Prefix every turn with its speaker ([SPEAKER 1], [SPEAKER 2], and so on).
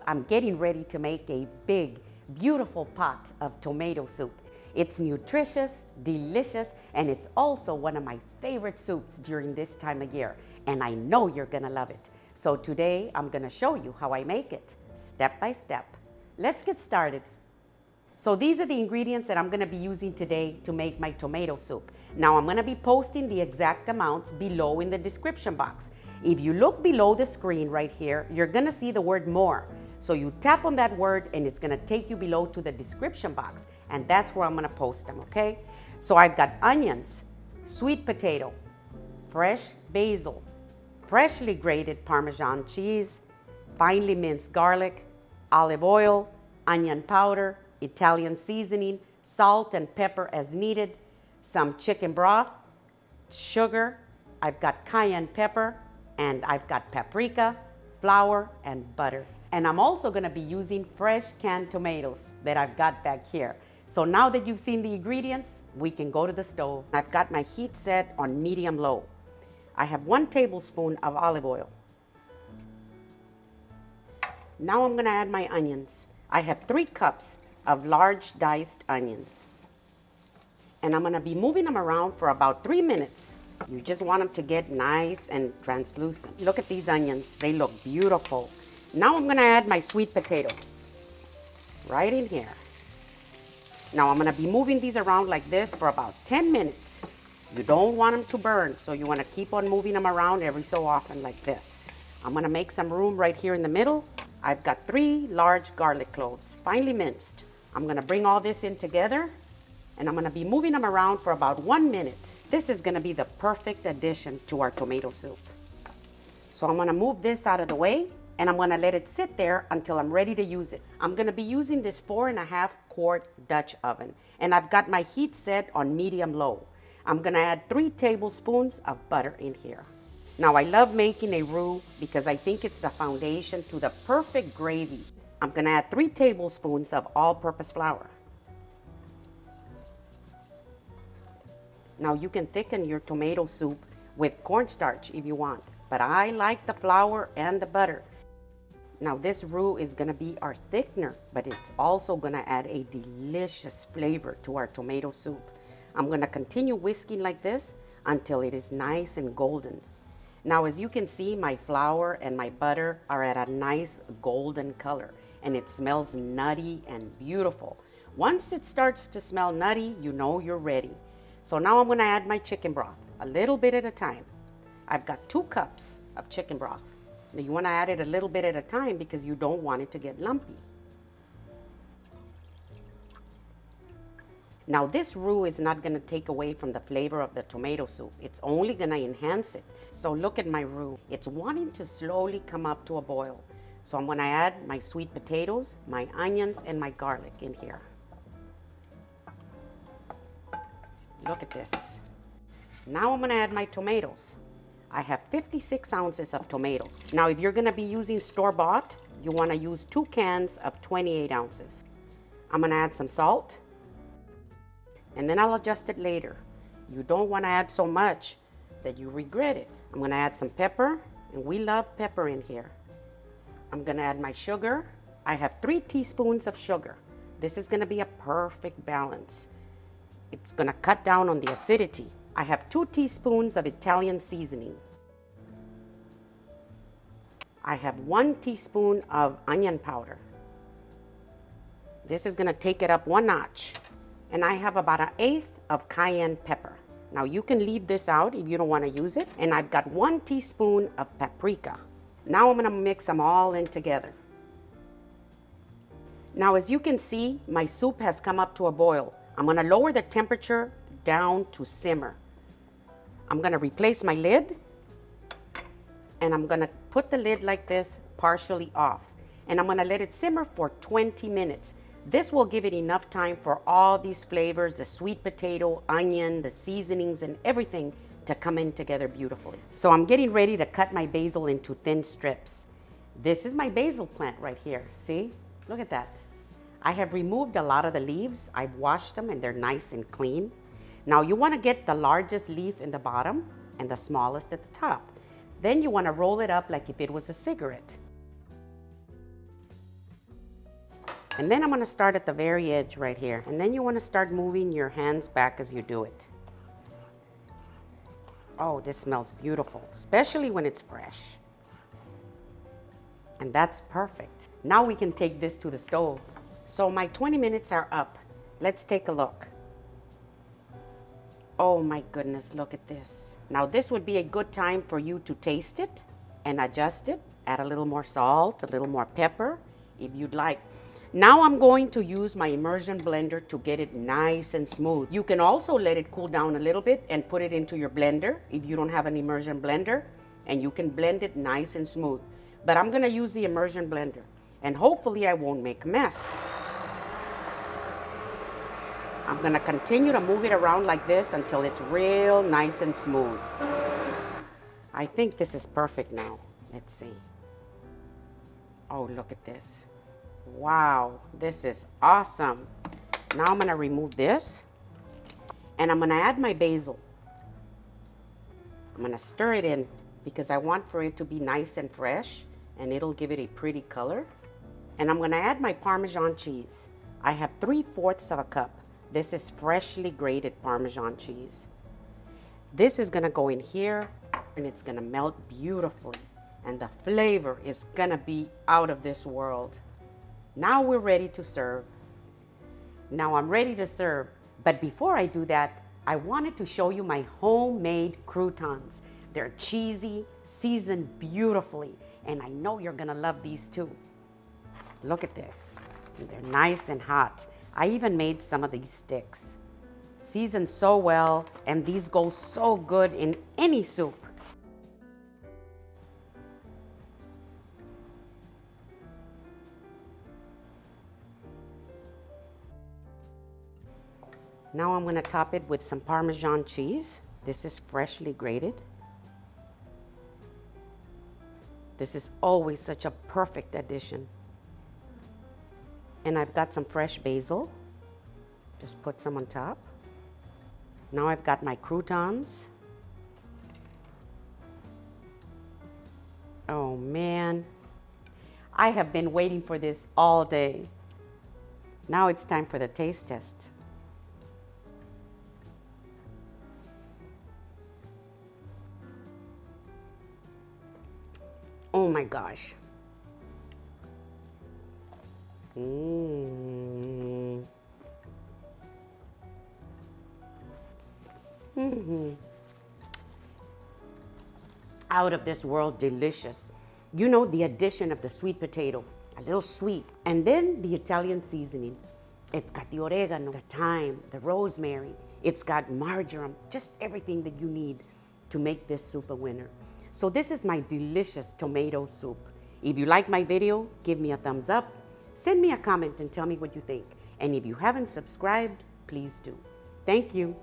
[SPEAKER 1] I'm getting ready to make a big, beautiful pot of tomato soup. It's nutritious, delicious, and it's also one of my favorite soups during this time of year. And I know you're gonna love it. So today, I'm gonna show you how I make it, step by step. Let's get started. So these are the ingredients that I'm gonna be using today to make my tomato soup. Now I'm gonna be posting the exact amounts below in the description box. If you look below the screen right here, you're gonna see the word more. So you tap on that word and it's gonna take you below to the description box, and that's where I'm gonna post them, okay? So I've got onions, sweet potato, fresh basil, freshly grated Parmesan cheese, finely minced garlic, olive oil, onion powder, Italian seasoning, salt and pepper as needed, some chicken broth, sugar, I've got cayenne pepper, and I've got paprika, flour, and butter. And I'm also gonna be using fresh canned tomatoes that I've got back here. So now that you've seen the ingredients, we can go to the stove. I've got my heat set on medium-low. I have 1 tablespoon of olive oil. Now I'm gonna add my onions. I have 3 cups of large diced onions. And I'm gonna be moving them around for about 3 minutes. You just want them to get nice and translucent. Look at these onions, they look beautiful. Now I'm gonna add my sweet potato right in here. Now I'm gonna be moving these around like this for about 10 minutes. You don't want them to burn, so you wanna keep on moving them around every so often like this. I'm gonna make some room right here in the middle. I've got 3 large garlic cloves, finely minced. I'm gonna bring all this in together, and I'm gonna be moving them around for about 1 minute. This is gonna be the perfect addition to our tomato soup. So I'm gonna move this out of the way, and I'm gonna let it sit there until I'm ready to use it. I'm gonna be using this 4.5 quart Dutch oven, and I've got my heat set on medium-low. I'm gonna add 3 tablespoons of butter in here. Now I love making a roux because I think it's the foundation to the perfect gravy. I'm gonna add 3 tablespoons of all-purpose flour. Now you can thicken your tomato soup with cornstarch if you want, but I like the flour and the butter. Now this roux is gonna be our thickener, but it's also gonna add a delicious flavor to our tomato soup. I'm gonna continue whisking like this until it is nice and golden. Now as you can see, my flour and my butter are at a nice golden color, and it smells nutty and beautiful. Once it starts to smell nutty, you know you're ready. So now I'm gonna add my chicken broth, a little bit at a time. I've got 2 cups of chicken broth. Now you wanna add it a little bit at a time because you don't want it to get lumpy. Now this roux is not gonna take away from the flavor of the tomato soup. It's only gonna enhance it. So look at my roux. It's wanting to slowly come up to a boil. So I'm gonna add my sweet potatoes, my onions, and my garlic in here. Look at this. Now I'm gonna add my tomatoes. I have 56 ounces of tomatoes. Now if you're gonna be using store-bought, you wanna use 2 cans of 28 ounces. I'm gonna add some salt, and then I'll adjust it later. You don't wanna add so much that you regret it. I'm gonna add some pepper, and we love pepper in here. I'm gonna add my sugar. I have 3 teaspoons of sugar. This is gonna be a perfect balance. It's gonna cut down on the acidity. I have 2 teaspoons of Italian seasoning. I have 1 teaspoon of onion powder. This is gonna take it up 1 notch. And I have about 1/8 of cayenne pepper. Now you can leave this out if you don't wanna use it. And I've got 1 teaspoon of paprika. Now I'm gonna mix them all in together. Now as you can see, my soup has come up to a boil. I'm gonna lower the temperature down to simmer. I'm gonna replace my lid, and I'm gonna put the lid like this, partially off. And I'm gonna let it simmer for 20 minutes. This will give it enough time for all these flavors, the sweet potato, onion, the seasonings, and everything to come in together beautifully. So I'm getting ready to cut my basil into thin strips. This is my basil plant right here, see? Look at that. I have removed a lot of the leaves. I've washed them and they're nice and clean. Now you want to get the largest leaf in the bottom and the smallest at the top. Then you want to roll it up like if it was a cigarette. And then I'm gonna start at the very edge right here. And then you wanna start moving your hands back as you do it. Oh, this smells beautiful, especially when it's fresh. And that's perfect. Now we can take this to the stove. So my 20 minutes are up. Let's take a look. Oh my goodness, look at this. Now this would be a good time for you to taste it and adjust it. Add a little more salt, a little more pepper, if you'd like. Now I'm going to use my immersion blender to get it nice and smooth. You can also let it cool down a little bit and put it into your blender if you don't have an immersion blender, and you can blend it nice and smooth. But I'm gonna use the immersion blender, and hopefully I won't make a mess. I'm gonna continue to move it around like this until it's real nice and smooth. I think this is perfect now. Let's see. Oh, look at this. Wow, this is awesome. Now I'm gonna remove this, and I'm gonna add my basil. I'm gonna stir it in because I want for it to be nice and fresh, and it'll give it a pretty color. And I'm gonna add my Parmesan cheese. I have 3/4 of a cup. This is freshly grated Parmesan cheese. This is gonna go in here, and it's gonna melt beautifully, and the flavor is gonna be out of this world. Now we're ready to serve. Now I'm ready to serve, but before I do that, I wanted to show you my homemade croutons. They're cheesy, seasoned beautifully, and I know you're gonna love these too. Look at this. They're nice and hot. I even made some of these sticks. Seasoned so well, and these go so good in any soup. Now I'm gonna top it with some Parmesan cheese. This is freshly grated. This is always such a perfect addition. And I've got some fresh basil. Just put some on top. Now I've got my croutons. Oh man, I have been waiting for this all day. Now it's time for the taste test. Oh my gosh. Out of this world delicious. You know, the addition of the sweet potato, a little sweet, and then the Italian seasoning. It's got the oregano, the thyme, the rosemary. It's got marjoram, just everything that you need to make this soup a winner. So this is my delicious tomato soup. If you like my video, give me a thumbs up. Send me a comment and tell me what you think. And if you haven't subscribed, please do. Thank you.